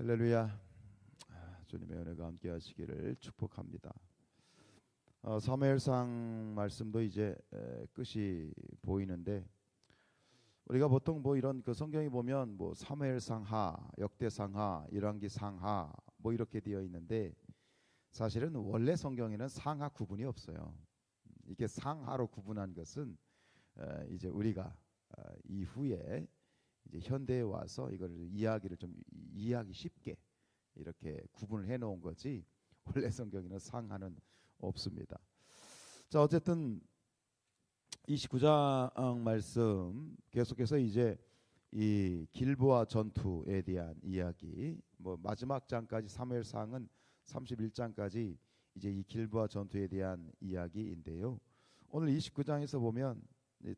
할렐루야. 주님의 은혜가 함께 하시기를 축복합니다. 사무엘상 말씀도 이제 끝이 보이는데, 우리가 보통 뭐 이런 그 성경에 보면 뭐 사무엘상하, 역대상하, 열왕기상하 뭐 이렇게 되어 있는데, 사실은 원래 성경에는 상하 구분이 없어요. 이게 상하로 구분한 것은 이제 우리가 이후에 이제 현대에 와서 이걸 이야기를 좀 이해하기 쉽게 이렇게 구분을 해 놓은 거지, 원래 성경에는 상하는 없습니다. 자, 어쨌든 29장 말씀 계속해서 이제 이 길보아 전투에 대한 이야기, 뭐 마지막 장까지 사무엘상은 31장까지 이제 이 길보아 전투에 대한 이야기인데요. 오늘 29장에서 보면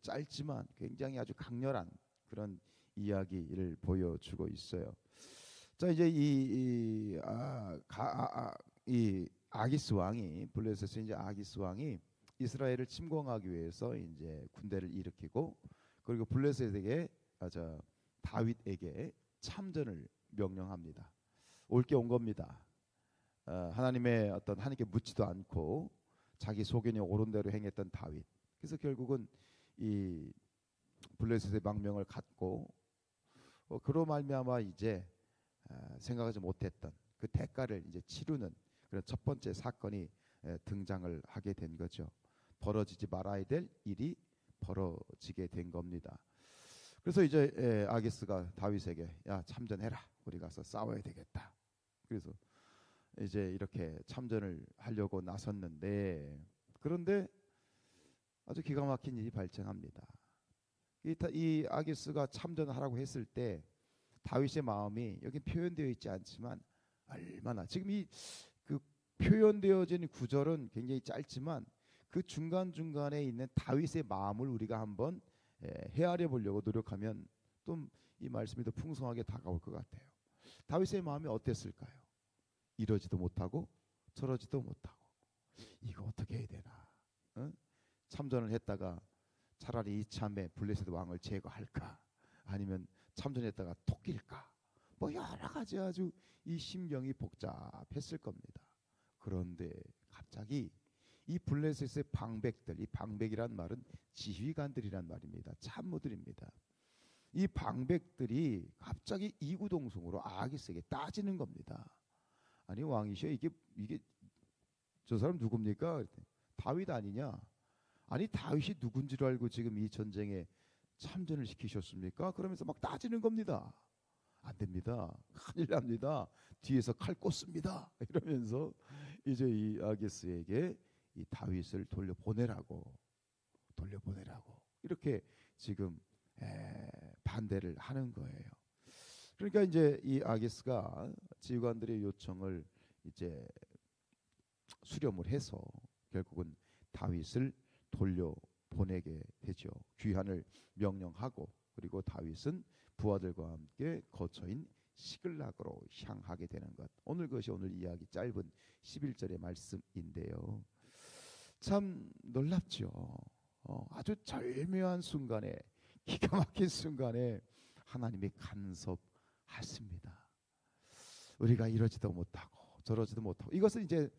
짧지만 굉장히 아주 강렬한 그런 이야기를 보여주고 있어요. 자, 이제 이 아기스 왕이, 블레셋의 이제 아기스 왕이 이스라엘을 침공하기 위해서 이제 군대를 일으키고, 그리고 블레셋에게 다윗에게 참전을 명령합니다. 올게 온 겁니다. 하나님의 하나님께 묻지도 않고 자기 소견이 옳은 대로 행했던 다윗. 그래서 결국은 이 블레셋의 망명을 갖고 그로 말미암아 이제 생각하지 못했던 그 대가를 이제 치르는 그런 첫 번째 사건이 등장을 하게 된 거죠. 벌어지지 말아야 될 일이 벌어지게 된 겁니다. 그래서 이제 아기스가 다윗에게, 야, 참전해라, 우리 가서 싸워야 되겠다. 그래서 이제 이렇게 참전을 하려고 나섰는데, 그런데 아주 기가 막힌 일이 발생합니다. 이 아기스가 참전하라고 했을 때 다윗의 마음이 여기 표현되어 있지 않지만, 얼마나 지금 이 그 표현되어진 구절은 굉장히 짧지만 그 중간중간에 있는 다윗의 마음을 우리가 한번 헤아려 보려고 노력하면 또 이 말씀이 더 풍성하게 다가올 것 같아요. 다윗의 마음이 어땠을까요? 이러지도 못하고 저러지도 못하고 이거 어떻게 해야 되나? 참전을 했다가 차라리 이참에 블레셋 왕을 제거할까? 아니면 참전했다가 토낄까? 뭐 여러 가지 아주 이 심경이 복잡했을 겁니다. 그런데 갑자기 이 블레셋의 방백들, 이 방백이란 말은 지휘관들이란 말입니다. 참모들입니다. 이 방백들이 갑자기 이구동성으로 아기스에게 따지는 겁니다. 아니, 왕이시여, 이게 저 사람 누굽니까? 다윗 아니냐? 아니, 다윗이 누군지를 알고 지금 이 전쟁에 참전을 시키셨습니까? 그러면서 막 따지는 겁니다. 안 됩니다. 큰일 납니다. 뒤에서 칼 꽂습니다. 이러면서 이제 이 아기스에게 이 다윗을 돌려보내라고 이렇게 지금 반대를 하는 거예요. 그러니까 이제 이 아기스가 지휘관들의 요청을 이제 수렴을 해서 결국은 다윗을 돌려보내게 되죠. 귀환을 명령하고, 그리고 다윗은 부하들과 함께 거처인 시글락으로 향하게 되는 것. 그것이 오늘 이야기 짧은 11절의 말씀인데요. 참 놀랍죠. 아주 절묘한 순간에, 기가 막힌 순간에 하나님이 간섭하십니다. 우리가 이러지도 못하고 저러지도 못하고, 이것은 이제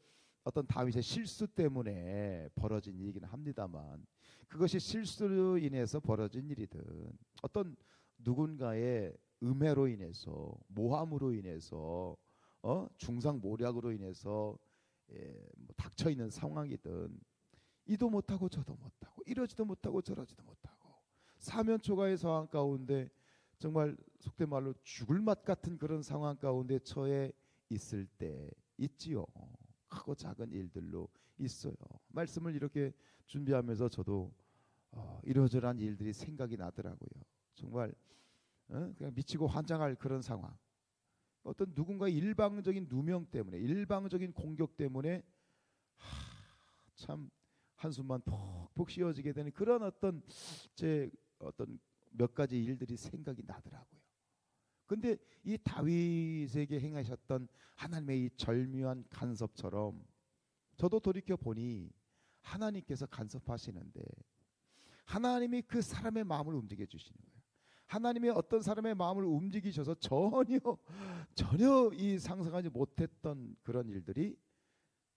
어떤 다윗의 실수 때문에 벌어진 일이긴 합니다만, 그것이 실수로 인해서 벌어진 일이든 어떤 누군가의 음해로 인해서, 모함으로 인해서, 중상모략으로 인해서 뭐 닥쳐 있는 상황이든, 이도 못하고 저도 못하고 이러지도 못하고 저러지도 못하고 사면초가의 상황 가운데 정말 속된 말로 죽을 맛 같은 그런 상황 가운데 처해 있을 때 있지요. 크고 작은 일들로 있어요. 말씀을 이렇게 준비하면서 저도 이러저러한 일들이 생각이 나더라고요. 정말 그냥 미치고 환장할 그런 상황. 어떤 누군가의 일방적인 누명 때문에, 일방적인 공격 때문에 참 한숨만 푹푹 쉬어지게 되는 그런 어떤 몇 가지 일들이 생각이 나더라고요. 근데 이 다윗에게 행하셨던 하나님의 이 절묘한 간섭처럼 저도 돌이켜 보니 하나님께서 간섭하시는데 하나님이 그 사람의 마음을 움직여 주시는 거예요. 하나님의 어떤 사람의 마음을 움직이셔서 전혀 이 상상하지 못했던 그런 일들이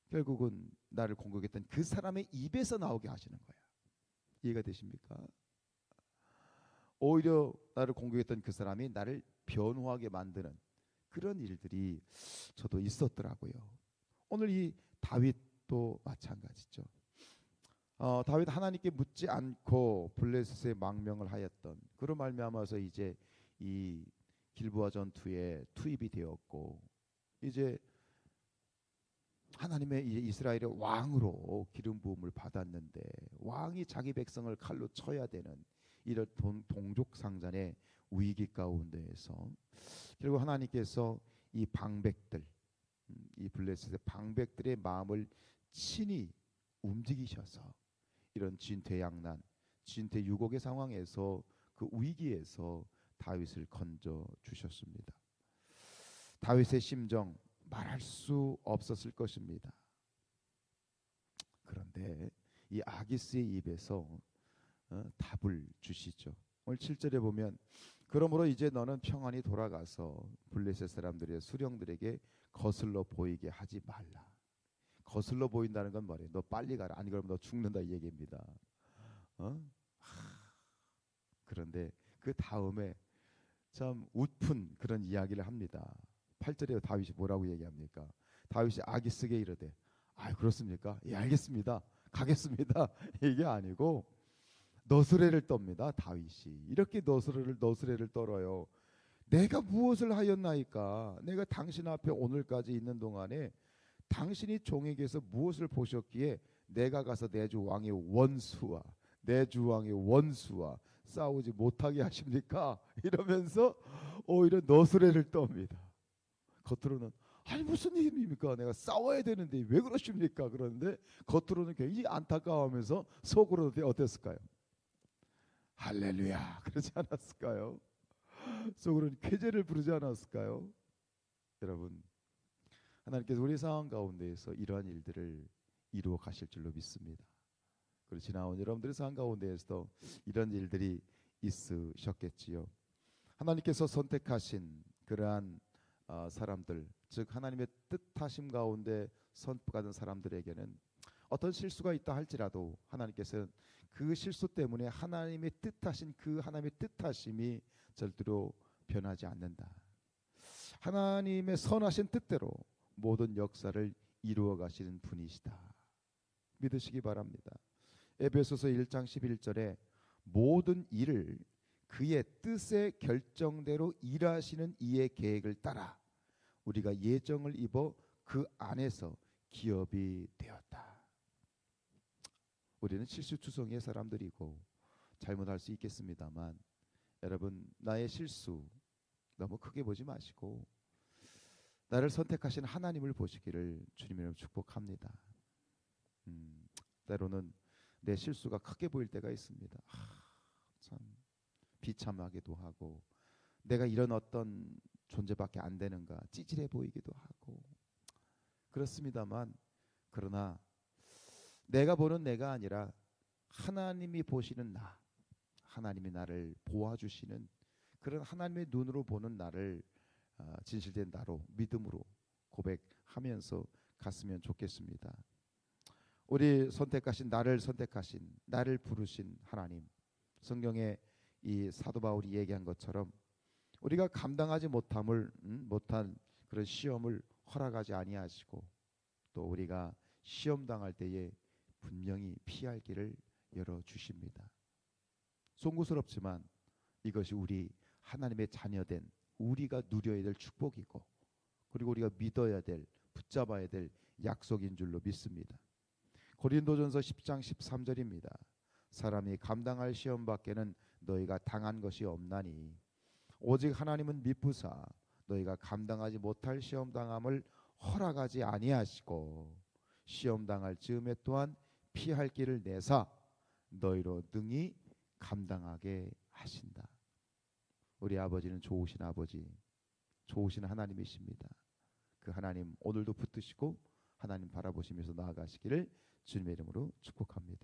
결국은 나를 공격했던 그 사람의 입에서 나오게 하시는 거야. 이해가 되십니까? 오히려 나를 공격했던 그 사람이 나를 변호하게 만드는 그런 일들이 저도 있었더라고요. 오늘 이 다윗도 마찬가지죠. 다윗 하나님께 묻지 않고 블레셋에 망명을 하였던 그로 말미암아서 이제 이 길보아 전투에 투입이 되었고 이제 하나님의 이스라엘의 왕으로 기름 부음을 받았는데 왕이 자기 백성을 칼로 쳐야 되는 이런 동족상잔의 위기 가운데에서 결국 하나님께서 이 방백들, 이 블레셋의 방백들의 마음을 친히 움직이셔서 이런 진퇴양난, 진퇴유곡의 상황에서 그 위기에서 다윗을 건져 주셨습니다. 다윗의 심정 말할 수 없었을 것입니다. 그런데 이 아기스의 입에서 답을 주시죠. 오늘 7절에 보면 그러므로 이제 너는 평안히 돌아가서 블레셋 사람들의 수령들에게 거슬러 보이게 하지 말라. 거슬러 보인다는 건 뭐래요? 너 빨리 가라. 아니 그러면 너 죽는다 이 얘기입니다. 그런데 그 다음에 참 웃픈 그런 이야기를 합니다. 8절에 다윗이 뭐라고 얘기합니까? 다윗이 아기스에게 이르되 그렇습니까? 예 알겠습니다. 가겠습니다. 이게 아니고 너스레를 떱니다. 다윗이 이렇게 너스레를 떨어요. 내가 무엇을 하였나이까? 내가 당신 앞에 오늘까지 있는 동안에 당신이 종에게서 무엇을 보셨기에 내가 가서 내 주 왕의 원수와 내 주 왕의 원수와 싸우지 못하게 하십니까? 이러면서 오히려 너스레를 떱니다. 겉으로는 아니 무슨 일입니까? 내가 싸워야 되는데 왜 그러십니까? 그러는데 겉으로는 굉장히 안타까워하면서 속으로는 어땠을까요? 할렐루야 그러지 않았을까요? 속으로는 쾌재를 부르지 않았을까요? 여러분 하나님께서 우리 상황 가운데에서 이러한 일들을 이루어 가실 줄로 믿습니다. 그리고 지나온 여러분들의 상황 가운데에서도 이런 일들이 있으셨겠지요. 하나님께서 선택하신 그러한 사람들, 즉 하나님의 뜻하심 가운데 선포받은 사람들에게는 어떤 실수가 있다 할지라도 하나님께서는 그 실수 때문에 하나님의 뜻하신 그 하나님의 뜻하심이 절대로 변하지 않는다. 하나님의 선하신 뜻대로 모든 역사를 이루어 가시는 분이시다. 믿으시기 바랍니다. 에베소서 1장 11절에 모든 일을 그의 뜻의 결정대로 일하시는 이의 계획을 따라 우리가 예정을 입어 그 안에서 기업이 되었다. 우리는 실수투성이의 사람들이고 잘못할 수 있겠습니다만 여러분 나의 실수 너무 크게 보지 마시고 나를 선택하신 하나님을 보시기를 주님으로 축복합니다. 때로는 내 실수가 크게 보일 때가 있습니다. 참 비참하기도 하고 내가 이런 어떤 존재밖에 안 되는가 찌질해 보이기도 하고 그렇습니다만 그러나 내가 보는 내가 아니라 하나님이 보시는 나, 하나님이 나를 보아주시는 그런 하나님의 눈으로 보는 나를 진실된 나로 믿음으로 고백하면서 갔으면 좋겠습니다. 우리 선택하신 나를 부르신 하나님, 성경에 이 사도 바울이 얘기한 것처럼 우리가 감당하지 못한 그런 시험을 허락하지 아니하시고 또 우리가 시험 당할 때에 분명히 피할 길을 열어 주십니다. 송구스럽지만 이것이 우리 하나님의 자녀된 우리가 누려야 될 축복이고 그리고 우리가 믿어야 될 붙잡아야 될 약속인 줄로 믿습니다. 고린도전서 10장 13절입니다. 사람이 감당할 시험 밖에는 너희가 당한 것이 없나니 오직 하나님은 미쁘사 너희가 감당하지 못할 시험 당함을 허락하지 아니하시고 시험 당할 즈음에 또한 피할 길을 내사 너희로 능히 감당하게 하신다. 우리 아버지는 좋으신 아버지, 좋으신 하나님이십니다. 그 하나님 오늘도 붙드시고 하나님 바라보시면서 나아가시기를 주님의 이름으로 축복합니다.